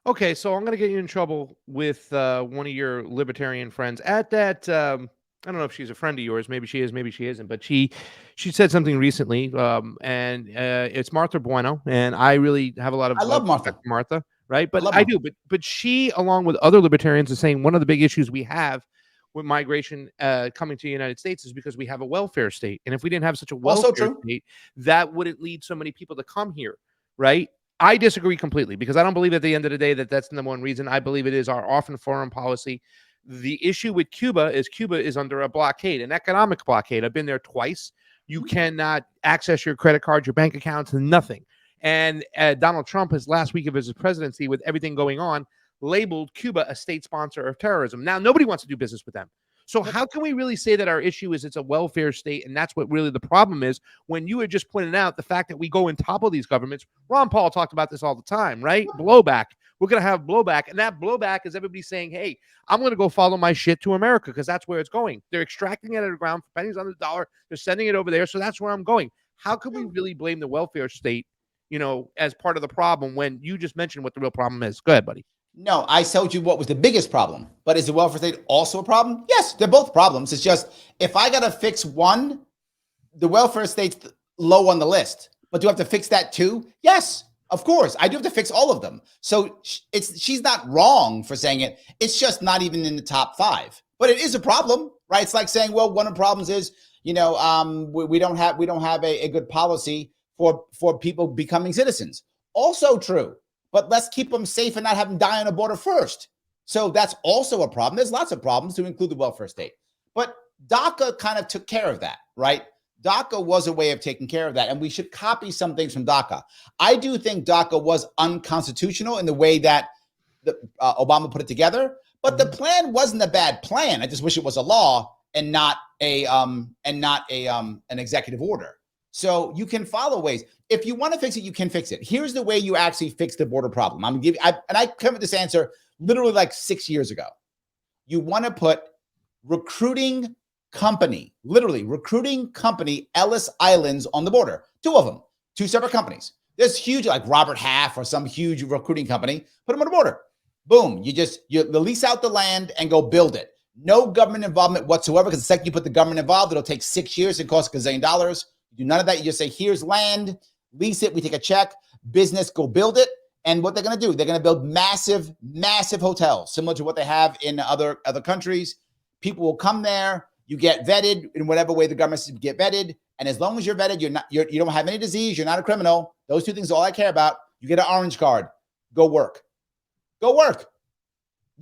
Okay, so I'm going to get you in trouble with one of your libertarian friends at that. I don't know if she's a friend of yours. Maybe she is, maybe she isn't. But she said something recently, and it's Martha Bueno, and I really have a lot of I love Martha. Martha, right? But I do. But she, along with other libertarians, is saying one of the big issues we have with migration coming to the United States is because we have a welfare state, and if we didn't have such a welfare state, that wouldn't lead so many people to come here, right? I disagree completely because I don't believe at the end of the day that that's the number one reason. I believe it is our often foreign policy. The issue with Cuba is under a blockade, an economic blockade. I've been there twice. You cannot access your credit cards, your bank accounts, nothing. And Donald Trump, his last week of his presidency, with everything going on, labeled Cuba a state sponsor of terrorism. Now, nobody wants to do business with them. So how can we really say that our issue is it's a welfare state, and that's what really the problem is when you were just pointing out the fact that we go and topple these governments? Ron Paul talked about this all the time, right? Blowback. We're going to have blowback, and that blowback is everybody saying, hey, I'm going to go follow my shit to America because that's where it's going. They're extracting it out of the ground for pennies on the dollar. They're sending it over there, so that's where I'm going. How can we really blame the welfare state, as part of the problem when you just mentioned what the real problem is? Go ahead, buddy. No, I told you what was the biggest problem. But is the welfare state also a problem? Yes, they're both problems. It's just if I got to fix one, the welfare state's low on the list. But do I have to fix that too? Yes, of course. I do have to fix all of them. So she's not wrong for saying it. It's just not even in the top 5. But it is a problem, right? It's like saying, well, one of the problems is, we don't have a good policy for people becoming citizens. Also true. But let's keep them safe and not have them die on the border first. So that's also a problem. There's lots of problems to include the welfare state. But DACA kind of took care of that, right? DACA was a way of taking care of that. And we should copy some things from DACA. I do think DACA was unconstitutional in the way that Obama put it together. But the plan wasn't a bad plan. I just wish it was a law and not an executive order. So you can follow ways. If you want to fix it, you can fix it. Here's the way you actually fix the border problem. I'm giving, and I came with this answer literally like 6 years ago. You want to put recruiting company Ellis Islands on the border. 2 of them, 2 separate companies. There's huge, like Robert Half or some huge recruiting company. Put them on the border. Boom. You lease out the land and go build it. No government involvement whatsoever, because the second you put the government involved, it'll take 6 years and cost $1 gazillion. You do none of that. You just say, here's land, lease it, we take a check, business, go build it. And what they're going to do, they're going to build massive, massive hotels, similar to what they have in other countries. People will come there. You get vetted in whatever way the government says get vetted. And as long as you're vetted, you don't have any disease, you're not a criminal. Those 2 things are all I care about. You get an orange card. Go work. Go work.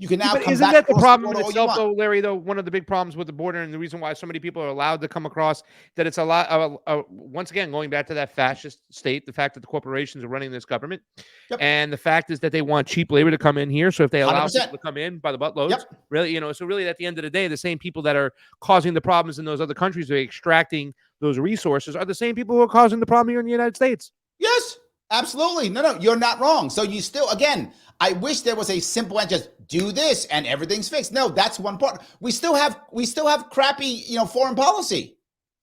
You can now But come isn't back that the across problem in border all you itself, want. though, Larry? Though one of the big problems with the border and the reason why so many people are allowed to come across, that it's a lot of once again going back to that fascist state, the fact that the corporations are running this government, Yep. and the fact is that they want cheap labor to come in here. So if they allow 100%. people to come in by the buttloads, Yep. really, so really at the end of the day, the same people that are causing the problems in those other countries, are extracting those resources, are the same people who are causing the problem here in the United States. Yes, absolutely. No, you're not wrong. So you still, again, I wish there was a simple and just do this and everything's fixed. No, that's one part. We still have crappy, foreign policy.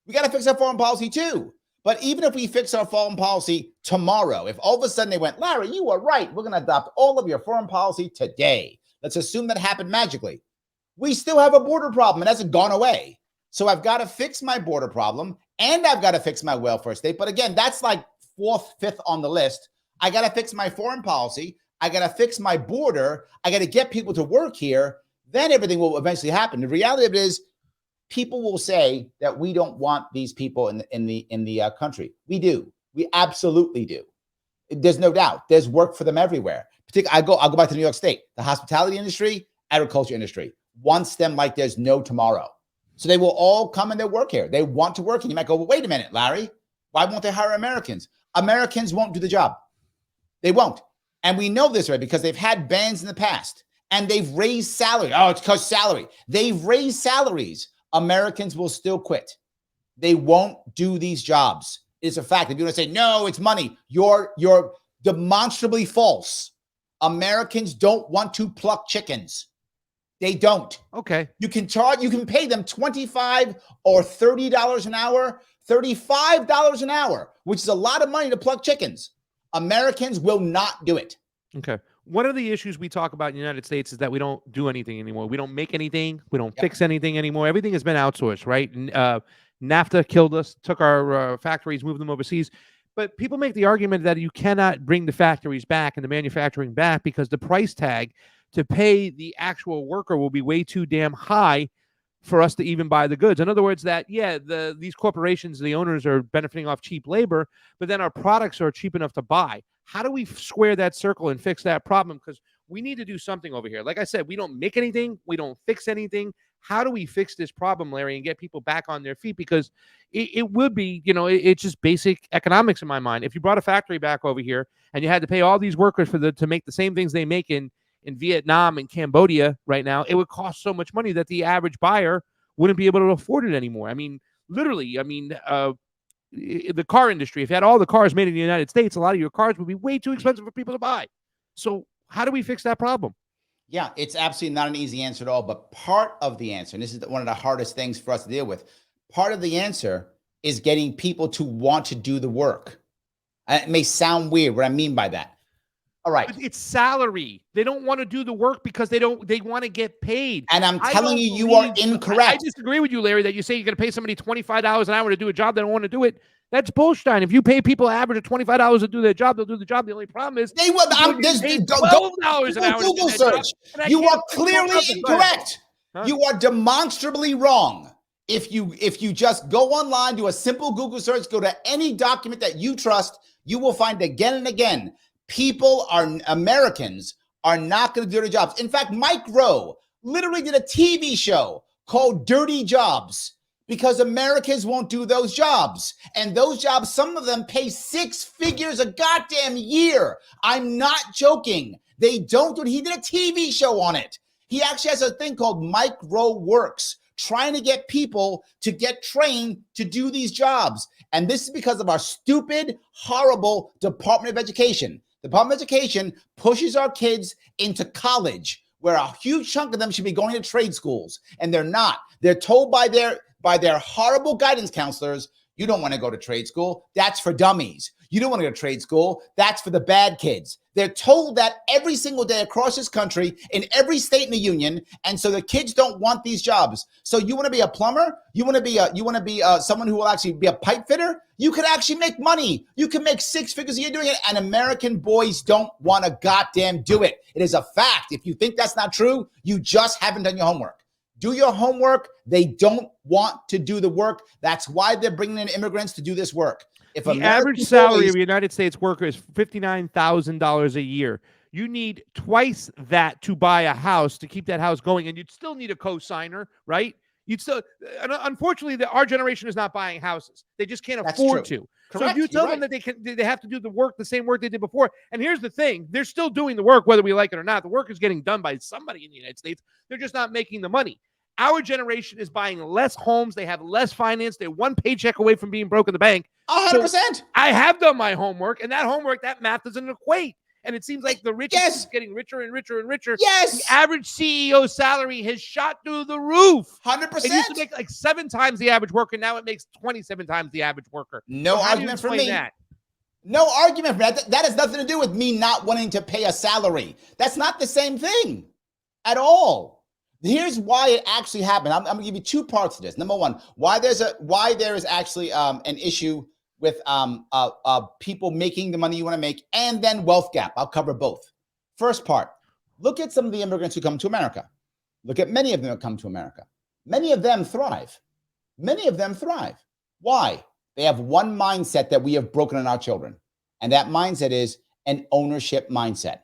We got to fix our foreign policy too. But even if we fix our foreign policy tomorrow, if all of a sudden they went, Larry, you are right, we're going to adopt all of your foreign policy today. Let's assume that happened magically. We still have a border problem and hasn't gone away. So I've got to fix my border problem and I've got to fix my welfare state. But again, that's like fourth, fifth on the list. I got to fix my foreign policy. I got to fix my border. I got to get people to work here. Then everything will eventually happen. The reality of it is, people will say that we don't want these people in the country. We do. We absolutely do. There's no doubt. There's work for them everywhere. I'll go back to New York State. The hospitality industry, agriculture industry wants them like there's no tomorrow. So they will all come and they work here. They want to work. And you might go, well, wait a minute, Larry. Why won't they hire Americans? Americans won't do the job. They won't. And we know this, right? Because they've had bans in the past and they've raised salary. Oh, it's because salary. They've raised salaries. Americans will still quit. They won't do these jobs. It's a fact. If you want to say, no, it's money, you're demonstrably false. Americans don't want to pluck chickens. They don't. Okay. You can pay them $25 or $30 an hour, $35 an hour, which is a lot of money to pluck chickens. Americans will not do it. Okay. One of the issues we talk about in the United States is that we don't do anything anymore. We don't make anything. We don't fix anything anymore. Everything has been outsourced, right? NAFTA killed us, took our factories, moved them overseas. But people make the argument that you cannot bring the factories back and the manufacturing back because the price tag to pay the actual worker will be way too damn high for us to even buy the goods. In other words, these corporations, the owners are benefiting off cheap labor, but then our products are cheap enough to buy. How do we square that circle and fix that problem? Because we need to do something over here. Like I said, we don't make anything. We don't fix anything. How do we fix this problem, Larry, and get people back on their feet? Because it would be, it's just basic economics in my mind. If you brought a factory back over here and you had to pay all these workers to make the same things they make in Vietnam and Cambodia right now, it would cost so much money that the average buyer wouldn't be able to afford it anymore. I mean, literally, the car industry, if you had all the cars made in the United States, a lot of your cars would be way too expensive for people to buy. So how do we fix that problem? Yeah, it's absolutely not an easy answer at all. But part of the answer, and this is one of the hardest things for us to deal with, part of the answer is getting people to want to do the work. And it may sound weird what I mean by that. All right. It's salary. They don't want to do the work because they want to get paid. And I'm telling you, you are incorrect. I disagree with you, Larry, that you say you're going to pay somebody $25 an hour to do a job they don't want to do it. That's bullshit. If you pay people average of $25 to do their job, they'll do the job. The only problem is they will. $12 an hour. Google search. You are clearly incorrect. Huh? You are demonstrably wrong. If you just go online, do a simple Google search, go to any document that you trust, you will find again and again, Americans are not going to do their jobs. In fact, Mike Rowe literally did a TV show called Dirty Jobs because Americans won't do those jobs. And those jobs, some of them pay 6 figures a goddamn year. I'm not joking. They don't do it. He did a TV show on it. He actually has a thing called Mike Rowe Works, trying to get people to get trained to do these jobs. And this is because of our stupid, horrible Department of Education. The Department of Education pushes our kids into college, where a huge chunk of them should be going to trade schools, and they're not. They're told by their horrible guidance counselors, you don't want to go to trade school. That's for dummies. You don't want to go to trade school. That's for the bad kids. They're told that every single day across this country, in every state in the union, and so the kids don't want these jobs. So you want to be a plumber? You want to be someone who will actually be a pipe fitter? You could actually make money. You can make 6 figures a year doing it, and American boys don't want to goddamn do it. It is a fact. If you think that's not true, you just haven't done your homework. Do your homework. They don't want to do the work. That's why they're bringing in immigrants to do this work. If the average salary of a United States worker is $59,000 a year, You need twice that to buy a house to keep that house going, and you'd still need a co-signer, right? You'd still, unfortunately, our generation is not buying houses. They just can't That's afford true. to. So if Correct. you You're tell right. them that they have to do the same work they did before, and here's the thing, they're still doing the work whether we like it or not. The work is getting done by somebody in the United States. They're just not making the money. Our generation is buying less homes. They have less finance. They're one paycheck away from being broke in the bank. 100%. I have done my homework, and that math doesn't equate. And it seems like the richest Yes. is getting richer and richer and richer. Yes. The average CEO salary has shot through the roof. 100%. It used to make like 7 times the average worker. Now it makes 27 times the average worker. No argument for me. That? No argument for that. That has nothing to do with me not wanting to pay a salary. That's not the same thing at all. Here's why it actually happened. I'm going to give you 2 parts to this. Number one, why there is actually an issue with people making the money you want to make, and then wealth gap. I'll cover both. First part, look at some of the immigrants who come to America. Look at many of them that come to America. Many of them thrive. Many of them thrive. Why? They have one mindset that we have broken in our children, and that mindset is an ownership mindset.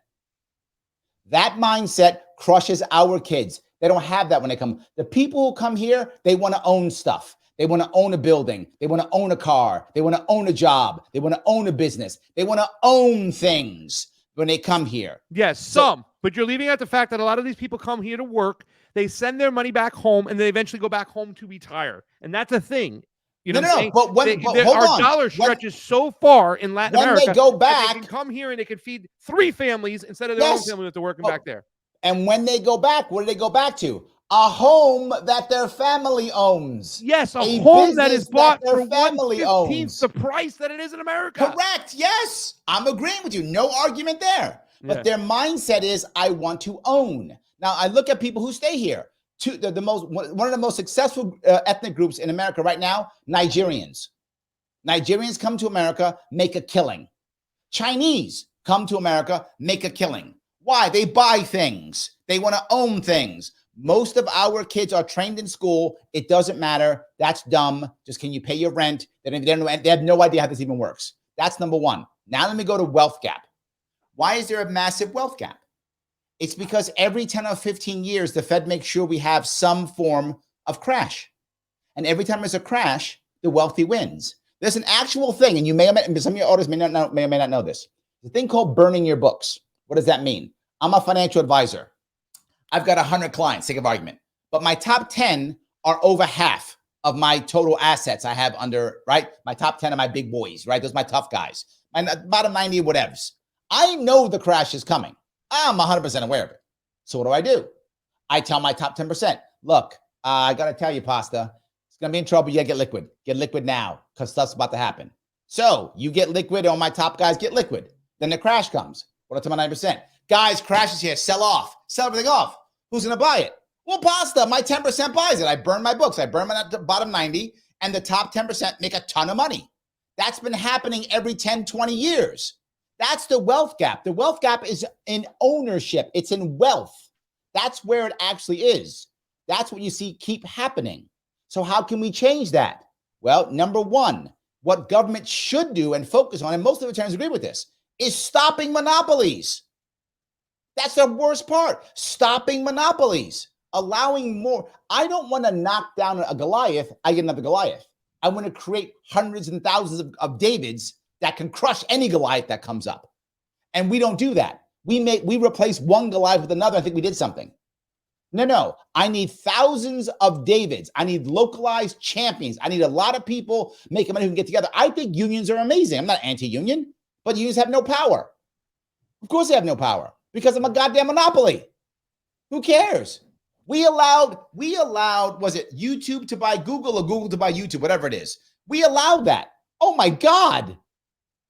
That mindset crushes our kids. They don't have that when they come. The people who come here, they want to own stuff. They want to own a building. They want to own a car. They want to own a job. They want to own a business. They want to own things when they come here. Yes, but you're leaving out the fact that a lot of these people come here to work. They send their money back home, and they eventually go back home to retire. And that's a thing. You know what I'm saying? But hold our on. dollar stretches so far in Latin America. When they go back, they can come here and they can feed 3 families instead of their own family that they're working back there. And when they go back, what do they go back to? A home that their family owns. Yes, a home that is bought for 1/15th the price that it is in America. Correct. Yes, I'm agreeing with you. No argument there. But their mindset is, I want to own. Now, I look at people who stay here. One of the most successful ethnic groups in America right now, Nigerians. Nigerians come to America, make a killing. Chinese come to America, make a killing. Why? They buy things. They want to own things. Most of our kids are trained in school. It doesn't matter. That's dumb. Just can you pay your rent? They have no idea how this even works. That's number one. Now let me go to wealth gap. Why is there a massive wealth gap? It's because every 10 or 15 years, the Fed makes sure we have some form of crash. And every time there's a crash, the wealthy wins. There's an actual thing, and some of your audience may or may not know this. The thing called burning your books. What does that mean? I'm a financial advisor. I've got 100 clients, sake of argument, but my top 10 are over half of my total assets I have under, right? My top 10 are my big boys, right? Those are my tough guys. My bottom 90 whatevers. I know the crash is coming. I'm 100% aware of it. So what do? I tell my top 10%, look, I got to tell you, Pasta, it's going to be in trouble. You got to get liquid. Get liquid now because stuff's about to happen. So you get liquid, all my top guys get liquid. Then the crash comes. What I tell my 9%? Guys, crash is here. Sell off. Sell everything off. Who's going to buy it? Well, Pasta, my 10% buys it. I burn my books. I burn my bottom 90, and the top 10% make a ton of money. That's been happening every 10, 20 years. That's the wealth gap. The wealth gap is in ownership. It's in wealth. That's where it actually is. That's what you see keep happening. So how can we change that? Well, number one, what government should do and focus on, and most of the attorneys agree with this, is stopping monopolies. That's the worst part. Stopping monopolies, allowing more. I don't want to knock down a Goliath. I get another Goliath. I want to create hundreds and thousands of Davids that can crush any Goliath that comes up. And we don't do that. We replace one Goliath with another. I think we did something. No. I need thousands of Davids. I need localized champions. I need a lot of people making money who can get together. I think unions are amazing. I'm not anti-union, but unions have no power. Of course they have no power because I'm a goddamn monopoly. Who cares? We allowed, was it YouTube to buy Google or Google to buy YouTube, whatever it is. We allowed that. Oh my God.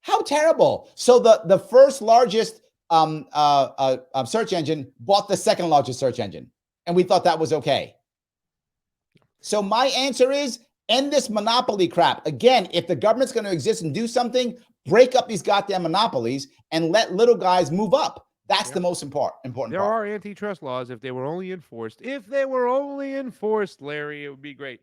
How terrible. So the first largest search engine bought the second largest search engine. And we thought that was okay. So my answer is end this monopoly crap. Again, if the government's going to exist and do something, break up these goddamn monopolies and let little guys move up. That's the most important part. There are antitrust laws if they were only enforced. If they were only enforced, Larry, it would be great.